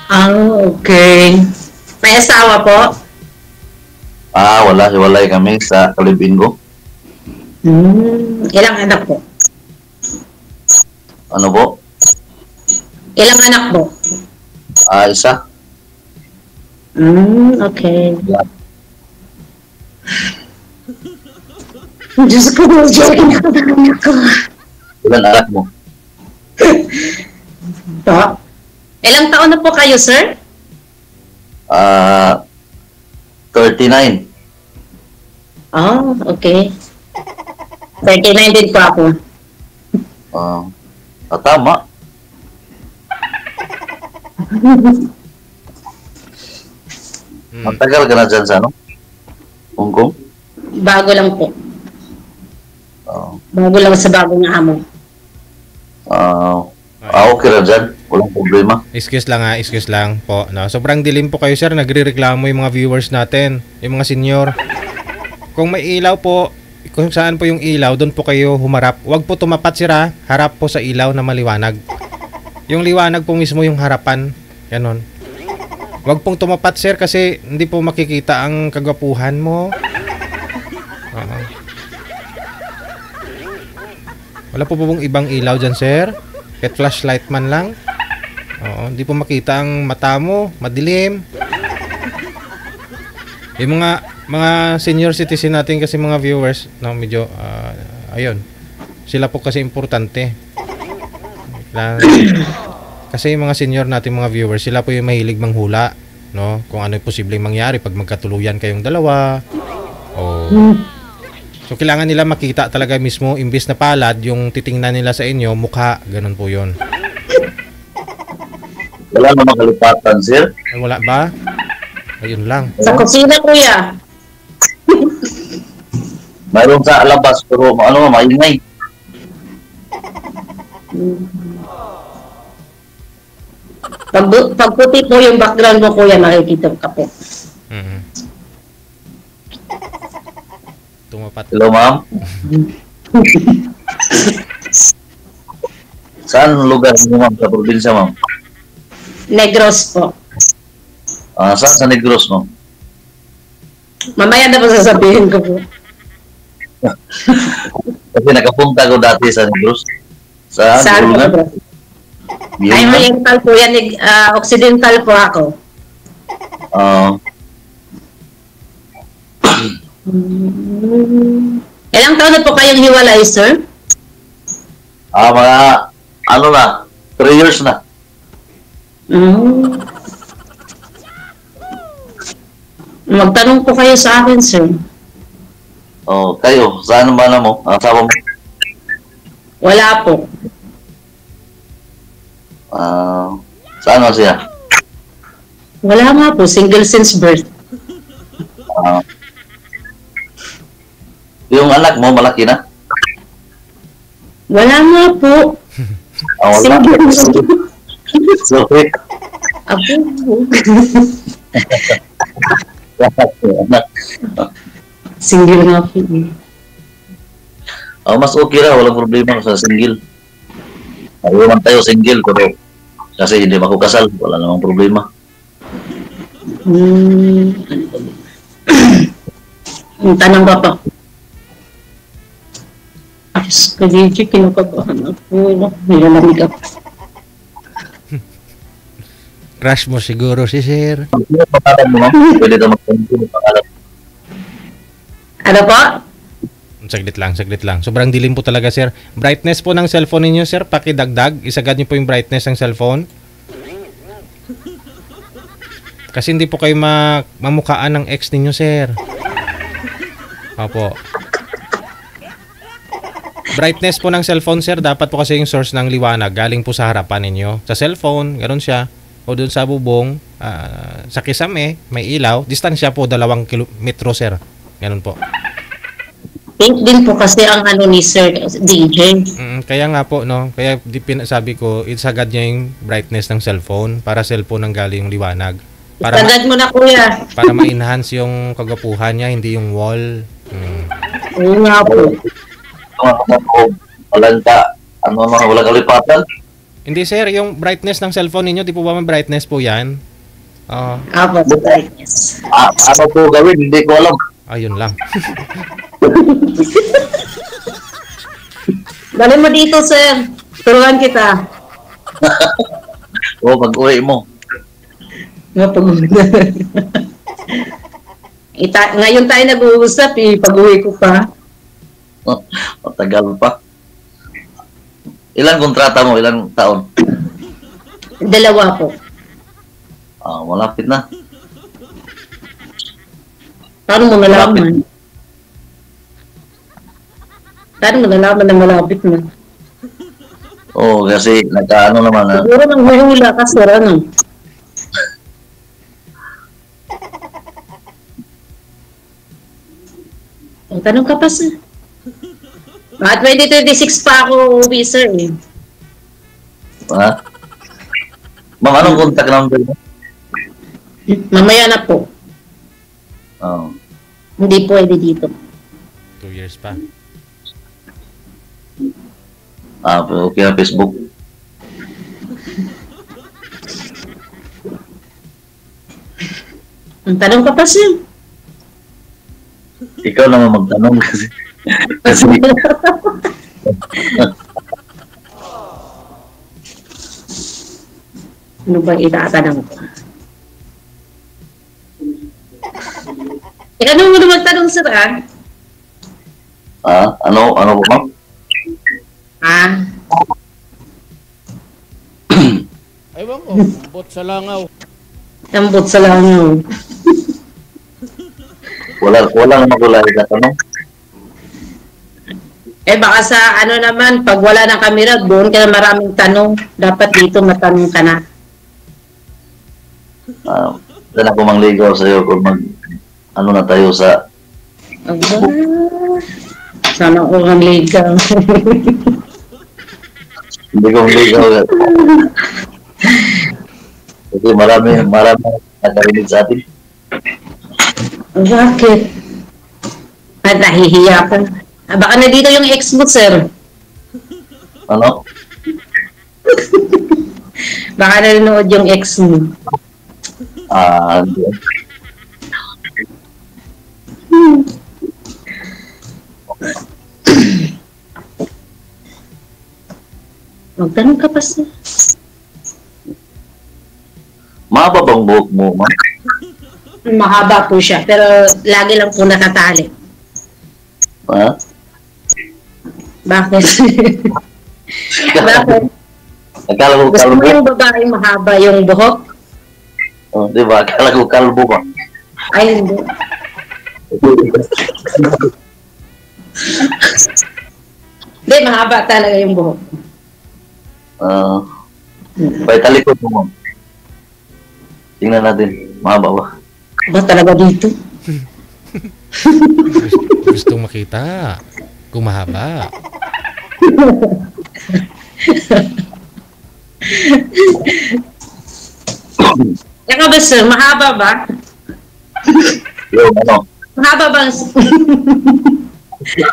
Ah, okay. May asawa po? Wala, hiwalay kami sa kalibin ko. Ilang anak po? Ano po? Ilang anak po? Isa. Okay. Diyos ko, Jerry, nakadami ko. Ilan anak mo? Po? Ilang taon na po kayo, sir? 39. Oh, okay. 39 din po ako. Tama. Matagal ka na dyan sa ano? Hong Kong? Bago lang po. Oo. Bago lang sa bagong amo. Okay na dyan. Walang problema. Excuse lang po. No? Sobrang dilim po kayo, sir. Nagre-reklamo yung mga viewers natin, yung mga senior. Kung may ilaw po, kung saan po yung ilaw, doon po kayo humarap. Huwag po tumapat, sir, ha? Harap po sa ilaw na maliwanag. Yung liwanag po mismo yung harapan. Ganon. Huwag pong tumapat, sir, kasi hindi po makikita ang kagwapuhan mo. Wala po pong ibang ilaw dyan, sir. Kahit flashlight man lang. Hindi po makita ang mata mo. Madilim. Yung mga senior citizen natin kasi mga viewers, no, medyo, ayun. Sila po kasi importante. Kasi yung mga senior natin mga viewers, sila po yung mahilig manghula, no? Kung ano yung posibleng mangyari pag magkatuluyan kayong dalawa. So kailangan nila makita talaga mismo, imbis na palad, yung titingnan nila sa inyo, mukha, ganun po yun. Wala na makalipatan, sir. Ay, wala ba? Ayun lang. Sa kusina, kuya. Mayroon sa labas, pero maingay. Pag puti po yung background mo, kuya, makikita ka po. Tumapat. Hello, ma'am. Saan lugar niyo, ma'am? Sa probinsya, ma'am? Negros po. Saan sa Negros, no? Mamaya na po sasabihin ko po. Kasi nakapunta ko dati sa Negros. Saan po? Ay, oriental po yan. Occidental po ako. Ilang taon na po kayong hiwalay, sir? Mga, 3 years na. Magtanong po kayo sa akin, sir. Kayo, saan ba na mo? Asawa mo? Wala po. Saan mo siya? Wala nga po. Single since birth. Yung anak mo, malaki na? Wala nga po. Wala. Single. Sorry. Apo. Single nga po. Mas okay na, walang problema sa single. Ayaw man tayo single, pero kasi hindi makukasal, wala namang problema. Ang tanong ba pa? Ayos ka, DJ, kinakabahan ako. Nilalamig ako. Crush mo siguro si sir. Pwede ka magtanong pangalan. Ano po? Saglit lang. Sobrang dilim po talaga, sir. Brightness po ng cellphone ninyo, sir, pakidagdag. Isagad niyo po yung brightness ng cellphone. Kasi hindi po kayo mamukhaan ng ex ninyo, sir. Opo. Brightness po ng cellphone, sir, dapat po kasi yung source ng liwanag galing po sa harapan ninyo. Sa cellphone, ganoon siya. O dun sa bubong, sa kisame, may ilaw. Distansya po 2 kilometro, sir. Ganun po. Pink din po kasi ang ano ni Sir DJ. Kaya nga po, no? Kaya sabi ko, isagad niya yung brightness ng cellphone para cellphone ang galing yung liwanag. Isagad mo na, kuya. Para ma-enhance yung kagapuhan niya, hindi yung wall. Oo nga po. Walang ka, wala kalipatan? Hindi sir, yung brightness ng cellphone ninyo, di po ba may brightness po yan? Apo, sa brightness. Ano po gawin? Hindi ko alam. Ayun lang. Dali mo dito, sir. Turuan kita. O, pag-uwi mo. Ngayon tayo nag-uusap, pag-uwi ko pa. Matagal pa. Ilang kontrata mo? Ilang taon? 2 po. Malapit na. Paano mo nalaman? Paano mo nalaman na malapit na? Oo, kasi nagkaano naman na. Siguro nang mahula ka, sir, ano? Ang tanong ka pa, sir. Mga 2026 pa ako uwi, sir. Ha? Ma'am, anong contact number mo? Mamaya na po. Oo. Hindi pwede dito. 2 years pa. Okay na Facebook. Ang tanong ka pa, sir. Ikaw naman magtanong kasi. Ano ba itatanong ko? Ano mo naman tanong, sir, ah? Ano po, ma'am? Ewan ko, bot sa langaw. Ambot sa langaw. Wala naman wala na tanong. Baka sa ano naman, pag wala ng kamera, doon ka na maraming tanong. Dapat dito matanong ka na. Dala ko mangligaw sa'yo kung ano na tayo sa Aba, sana ako ang ligaw. hindi ko mangligaw. Kasi marami nakarinig sa atin. Bakit? At nahihiya ka. Baka na dito yung ex mo, sir. Ano? Baka nanonood yung ex mo. Hindi. Magtanong ka pa, sir. Mahaba bang buhok mo, ma'am? Mahaba po siya, pero lagi lang po nakatali. Ha? Bakit? Bakit? Akala ko Gusto mo kalbo. yung babaeng mahaba yung buhok? Di ba? Akala ko kalbo ba? Ay, hindi. Hindi, mahaba talaga yung buhok. Pahit talikod mo, ma'am. Tingnan natin. Mahaba ba? Ba talaga dito? Gustong makita. Kung mahaba. Ikaw ba, sir? Mahaba ba? Yung ano? Mahaba ba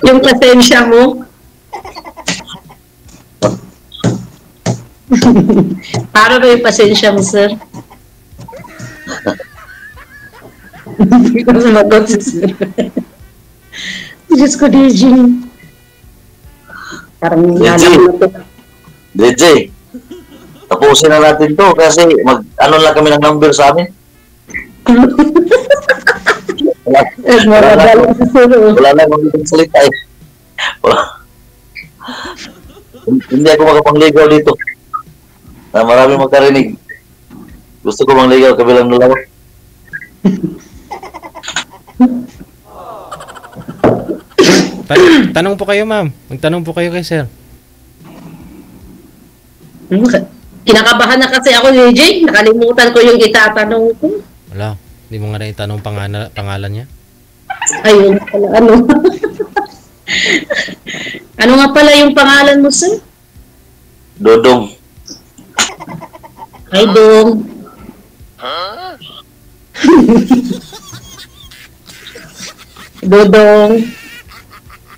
yung pasensya mo? Para ba yung pasensya mo, sir? Hindi ko sumagot si sir. Diyos ko, DJ. Parang DJ, tapusin na natin to kasi ano lang kami ng number sa amin. Wala na akong salita eh. Hindi ako makapangligaw dito. Na marami magkarinig. Gusto ko mangligaw kabilang dalawa. Tanong po kayo, ma'am. Magtanong po kayo kay sir. Kinakabahan na kasi ako, DJ. Nakalimutan ko yung itatanong ko. Wala. Hindi mo nga na itanong pangalan niya. Ayun pala, ano? Ano nga pala yung pangalan mo, sir? Dodong. Ay, Dong. Dodong.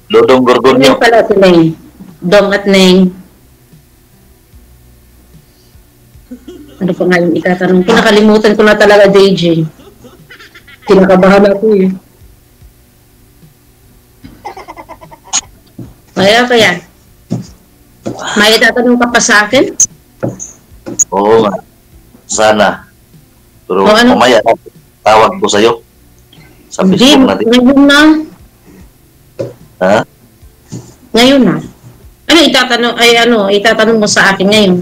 Dodong Gorgonyo. Ano pala si Neng? Dong at Neng. Ano pa nga yung itatanong ko? Nakalimutan ko na talaga, DJ. Kinakabahan ako eh. Kaya. May itatanong ka pa sa akin? Oo nga. Sana. Pero O, ano? mamaya, tawag ko sa'yo. Sa Hindi, Facebook natin. ngayon na. Ha? Ngayon na. Itatanong mo sa akin ngayon.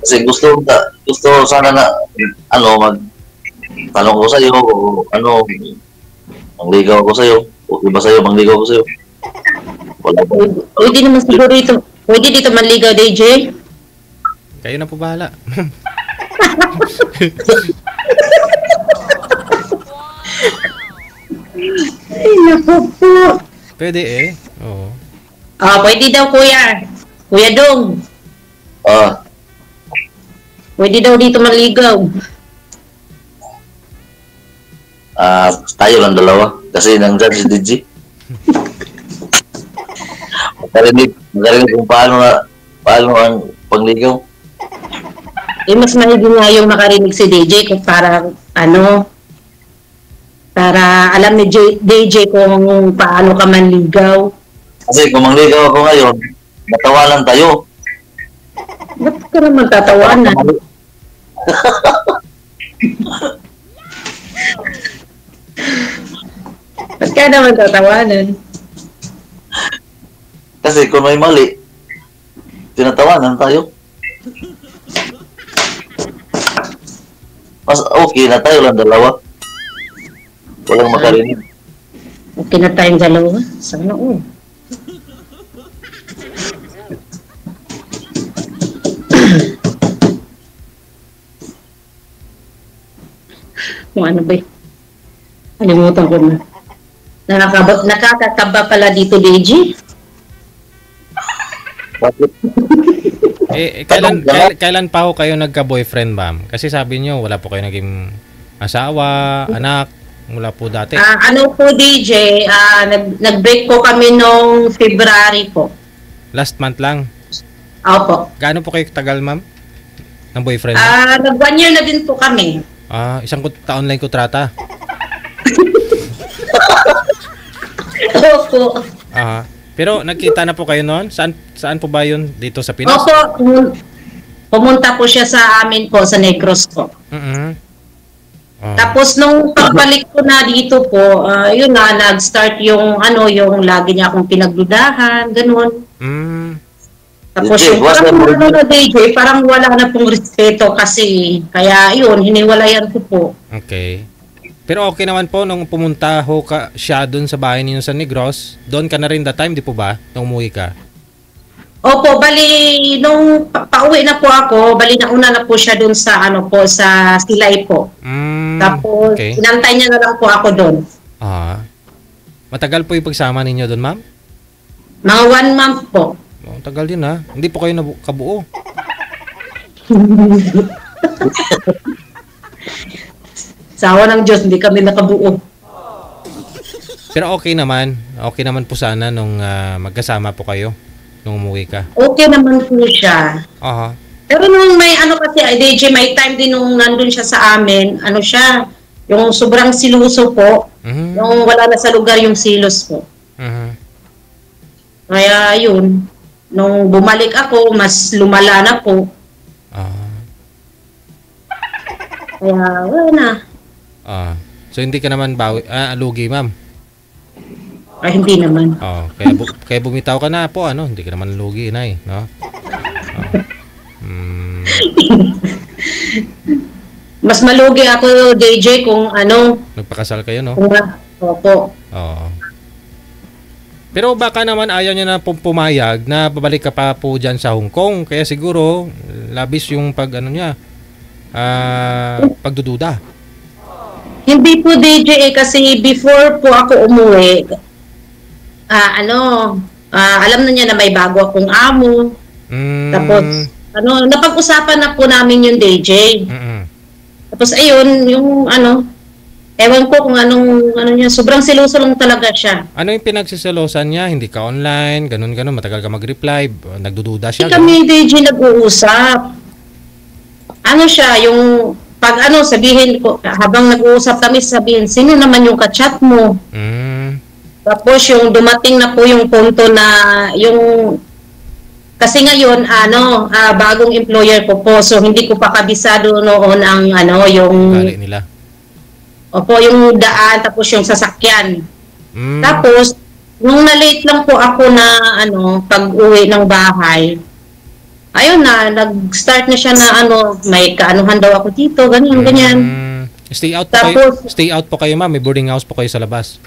Kasi gusto sana na, tanong ko sa'yo, o mangligaw ko sa'yo. Okay ba sa'yo, mangligaw ko sa'yo? Wala ba? Pwede naman siguro dito. Pwede dito manligaw, DJ? Kayo na po bahala. Ay, naku po. Pwede eh. Oo. Pwede daw, kuya. Kuya Dong. Ah, Pwede daw dito manligaw. tayo lang dalawa. Kasi nandyan si DJ. Magkarinig kung paano ang pangligaw. Mas mahigit nga yung makarinig si DJ kung para alam ni DJ kung paano ka manligaw. Kasi kung mangligaw ako ngayon, natawanan tayo. Ba't ka naman tatawanan? Ba't ka naman tatawanan? Kasi kung may mali, tinatawanan tayo. Mas okay na tayo lang dalawa. Walang makarinig. Okay na tayong dalawa. Sana oh. Kung ano ba yun? Alimutan ko na. Nakakakaba pala dito, DJ? Bakit? Kailan pa ho kayo nagka-boyfriend, ma'am? Kasi sabi niyo wala po kayo naging asawa, anak, mula po dati. Ano po, DJ? Nag-break po kami nung February po. Last month lang. Opo. Gaano po kayo tagal, ma'am? Ng boyfriend? Nag-1 year na din po kami. Isang taon lang kontrata. Opo. Pero nagkita na po kayo noon? Saan po ba yun? Dito sa Pinas? Opo. Pumunta po siya sa amin po, sa Negros po. Tapos nung pagbalik ko na dito po, yun na, nag-start yung yung lagi niya akong pinagdudahan, ganun. Tapos DJ, yung DJ, parang wala na pong respeto kasi, kaya yun, hiniwalayan ko po. Okay. Pero okay naman po nung pumunta ho siya doon sa bahay ninyo sa Negros, doon ka na rin that time, di po ba? Nung umuwi ka? Opo, bali, nung pauwi na po ako, bali nauna na po siya doon sa sa Silay po. Tapos, okay. Inantay niya na lang po ako doon. Matagal po yung pagsama ninyo doon, ma'am? Mga 1 month po. Tagal din ha. Hindi po kayo kabuo. Sa awa ng Diyos, hindi kami nakabuo. Pero okay naman. Okay naman po sana nung magkasama po kayo nung umuwi ka. Okay naman po siya. Pero nung may kasi, DJ, may time din nung nandun siya sa amin, siya, yung sobrang siluso po, yung wala na sa lugar yung silos po. Kaya yun, nung bumalik ako, mas lumala na po. Kaya wala na. So hindi ka naman lugi, ma'am? Hindi naman. Kaya bumitaw ka na po, hindi ka naman lugi, inay, no? Mas malugi ako, DJ, kung nagpakasal kayo, no? Opo. Pero baka naman ayaw niya na pumayag na babalik ka pa po dyan sa Hong Kong. Kaya siguro, labis yung pagdududa. Hindi po, DJ, kasi before po ako umuwi, alam na niya na may bago akong amo. Tapos, napag-usapan na po namin yung DJ. Tapos, ayun, yung Ewan ko kung ano niya, sobrang seloso lang talaga siya. Ano yung pinagsiselosan niya? Hindi ka online, ganun, matagal ka mag-reply, nagdududa siya. Hindi kami, DJ, nag-uusap. Ano siya, yung pag sabihin ko, habang nag-uusap kami, sabihin, sino naman yung kachat mo? Tapos yung dumating na po yung punto na yung, kasi ngayon, bagong employer ko po, so hindi ko pa kabisado noon ang yung ugali nila. Opo, yung daan, tapos yung sasakyan. Tapos, nung na-late lang po ako na pag-uwi ng bahay, ayun na, nag-start na siya na may kaanuhan daw ako dito, ganyan. Stay out po kayo? Stay out po kayo, ma'am? May boarding house po kayo sa labas?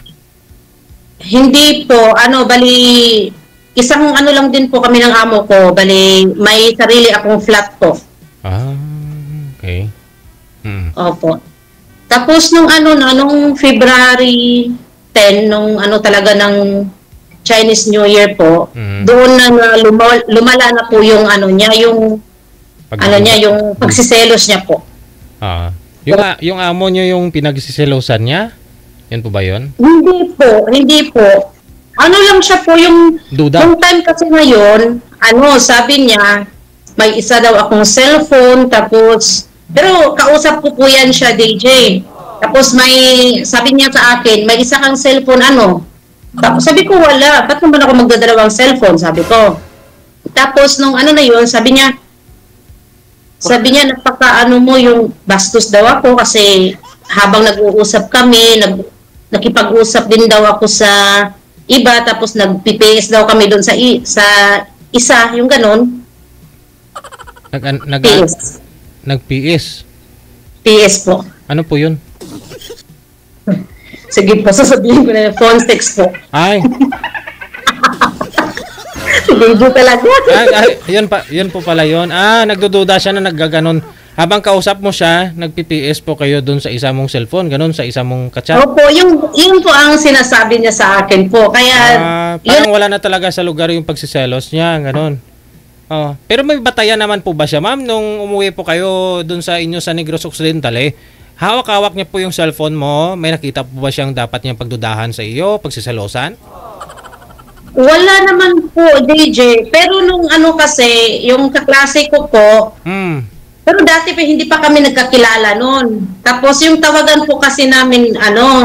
Hindi po, bali, isang lang din po kami ng amo ko, bali, may sarili akong flat po. Okay. Opo. Tapos nung nung February 10, nung talaga ng Chinese New Year po, doon na lumala na po yung niya, yung yung pagsiselos niya po. Yung amo niyo yung pinagsiselosan niya? Yan po ba yun? Hindi po. Lang siya po yung duda. Yung time kasi ngayon, sabi niya, may isa daw akong cellphone, tapos pero kausap ko po yan siya, DJ. Tapos sabi niya sa akin, may isa kang cellphone, Tapos sabi ko, wala. Ba't naman ako magdadalawang cellphone? Sabi ko. Tapos nung na yun, sabi niya, mo yung bastos daw ako kasi habang nag-uusap kami, nakipag-usap din daw ako sa iba, tapos nag-PPS daw kami doon sa isa, yung ganon. Nag-PS? PS po. Ano po yun? Sige po, sasabihin ko na yung phone text po. Ay. Hindi talaga. Yun po pala yun. Nagdududa siya na naggaganon. Habang kausap mo siya, nag-PPS po kayo dun sa isa mong cellphone, ganon, sa isa mong kachat? Opo, yun po ang sinasabi niya sa akin po. Kaya, parang wala na talaga sa lugar yung pagsiselos niya, ganon. Pero may batayan naman po ba siya, ma'am? Nung umuwi po kayo dun sa inyo sa Negros Occidental, hawak-hawak niya po yung cellphone mo. May nakita po ba siyang dapat niyang pagdudahan sa iyo, pagsiselosan? Wala naman po, DJ. Pero nung kasi, yung kaklase ko po, pero dati pa hindi pa kami nagkakilala noon. Tapos yung tawagan po kasi namin,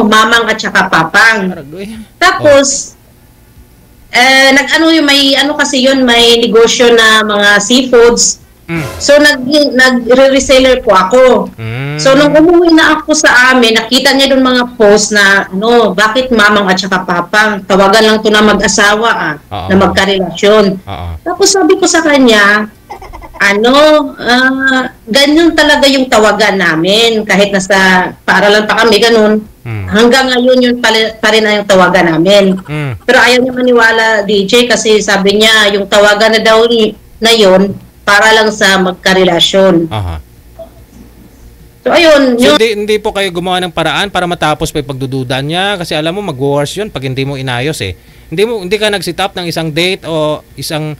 mamang at saka papang. Tapos, may kasi yun, may negosyo na mga seafoods. So nagre-reseller po ako. So nung umuwi na ako sa amin, nakita niya doon mga post na bakit mamang at saka papang, tawagan lang to na mag-asawa na magkarelasyon. Tapos sabi ko sa kanya, ganyan talaga yung tawagan namin kahit nasa paaralan pa kami, ganun. Hanggang ngayon yun pa rin ang tawagan namin. Pero ayaw niya maniwala, DJ, kasi sabi niya yung tawagan na daw na yun para lang sa magkarelasyon. So ayun, so, hindi po kayo gumawa ng paraan para matapos pa yung pagdududa niya, kasi alam mo mag-worse yun pag hindi mo inayos Hindi ka nag-sit up ng isang date o isang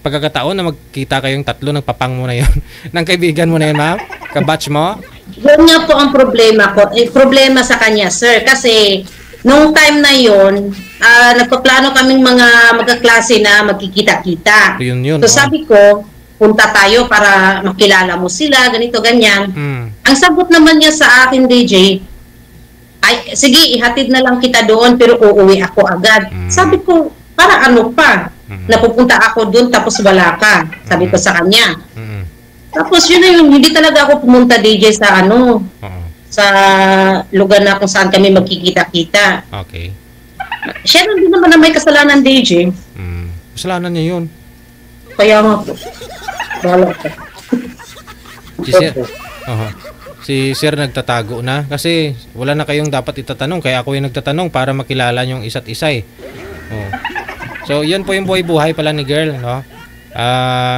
pagkakataon na magkita kayong tatlo ng papang mo na yun, ng kaibigan mo na yun, ma'am? Kabatch mo? Yun nga po ang problema ko. Problema sa kanya, sir. Kasi nung time na yun, nagpaplano kaming mga magkaklase na magkikita-kita. Yun, so sabi ko, punta tayo para makilala mo sila, ganito, ganyan. Ang sagot naman niya sa akin, DJ, ay, sige, ihatid na lang kita doon pero uuwi ako agad. Sabi ko, para ano pa? Napupunta ako doon tapos wala ka. Sabi ko sa kanya. Tapos yun na yun, hindi talaga ako pumunta, DJ, sa sa lugar na kung saan kami magkikita-kita. Okay. Siya din naman na may kasalanan, DJ. Kasalanan niya yun. Kaya nga po. Bahala ko. Si Sir nagtatago na kasi wala na kayong dapat itatanong, kaya ako yung nagtatanong para makilala yung isa't isa So, yun po yung buhay-buhay pala ni girl, no?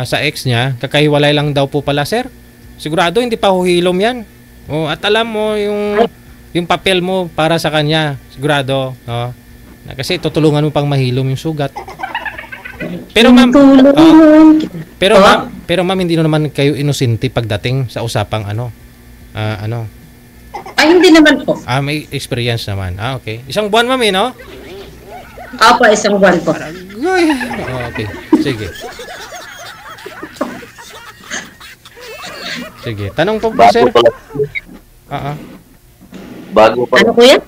Sa ex niya, kakahiwalay lang daw po pala, sir. Sigurado hindi pa huhilom yan. At alam mo yung papel mo para sa kanya, sigurado, no? Kasi tutulungan mo pang mahilom yung sugat. Pero ma'am, pero ma'am, hindi naman kayo inosente pagdating sa usapang Ay, hindi naman po. May experience naman. Okay. Isang buwan, ma'am, no? Opo, isang buwan po. Okay. Sige. Sige. Tanong po po, sir. Bago pala. Ano, kuya?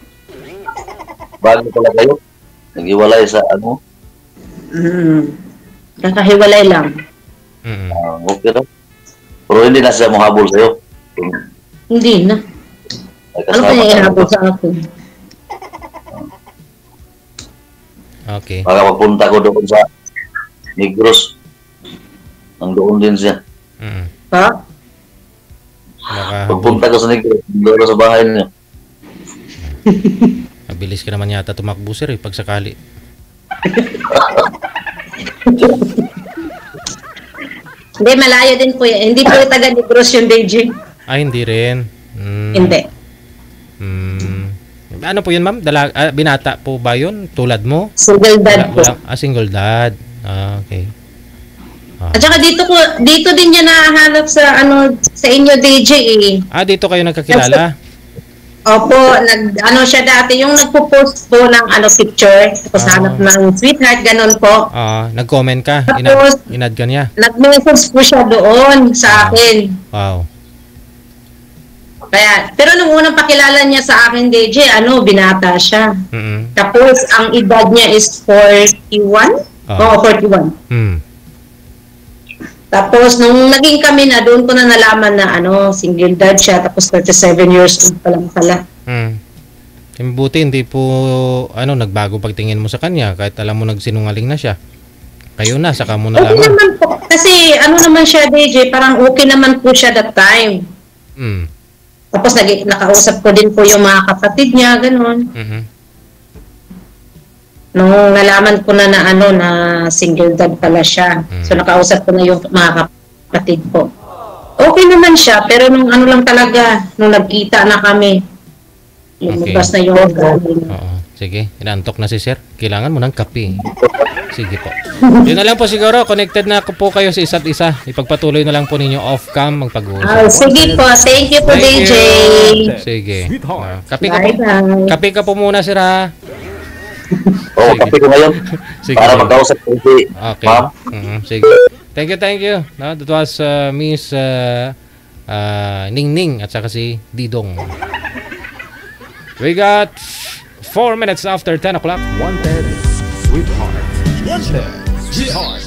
Bago pala kayo. Nag-iwalay sa ano? Kakahiwalay lang. Okay lang. Pero hindi na siya mahabol sa'yo. Hindi na. Ano kaya ihabol sa akin? Okay. Baka magpunta ko doon sa Negros. Nandoon din siya. Ha? Pagpunta ko sa Negros, doon sa bahay niya. Mabilis ka naman yata tumakbo, sir, pag sakali. Hindi, malayo din po yan. Hindi po taga Negros yung Beijing. Hindi rin. Hindi. Ano po yun, ma'am? Binata po ba yun? Tulad mo? Single dad po. Single dad. Okay. At saka dito din niya nahanap sa sa inyo, DJ eh. Dito kayo nagkakilala? Opo, siya dati, yung nagpo-post po ng picture, tapos hanap ng sweetheart, ganun po. Nag-comment ka? Tapos, inad ka niya? Nag-message po siya doon sa akin. Wow. Kaya, pero nung unang pakilala niya sa akin, DJ, binata siya. Tapos, ang edad niya is 41? Oo, 41. Tapos, nung naging kami na, doon ko na nalaman na, single dad siya, tapos 37 years old pa lang pala. Buti, hindi po, nagbago pagtingin mo sa kanya, kahit alam mo nagsinungaling na siya. Kayo na, saka mo na okay naman po. Kasi, naman siya, DJ, parang okay naman po siya that time. Tapos nakausap ko din po yung mga kapatid niya, gano'n. Nung nalaman ko na na single dad pala siya. So nakausap ko na yung mga kapatid ko. Okay naman siya, pero nung lang talaga, nung nagkita na kami, lumabas na yung Sige, inantok na si sir. Kailangan mo ng kape. Sige po. Yun na lang po siguro. Connected na po kayo sa isa't isa. Ipagpatuloy na lang po ninyo off-cam magpag-uusap. Sige po. Thank you po, DJ. Sige. Kape ka po muna, sir, ha? Kape ko ngayon. Sige. Para magkausap ko si ma'am. Sige. Thank you. That was Miss Ningning at saka si Didong. We got 4 minutes after 10 o'clock. Wanted, sweetheart. Wanted, sweetheart.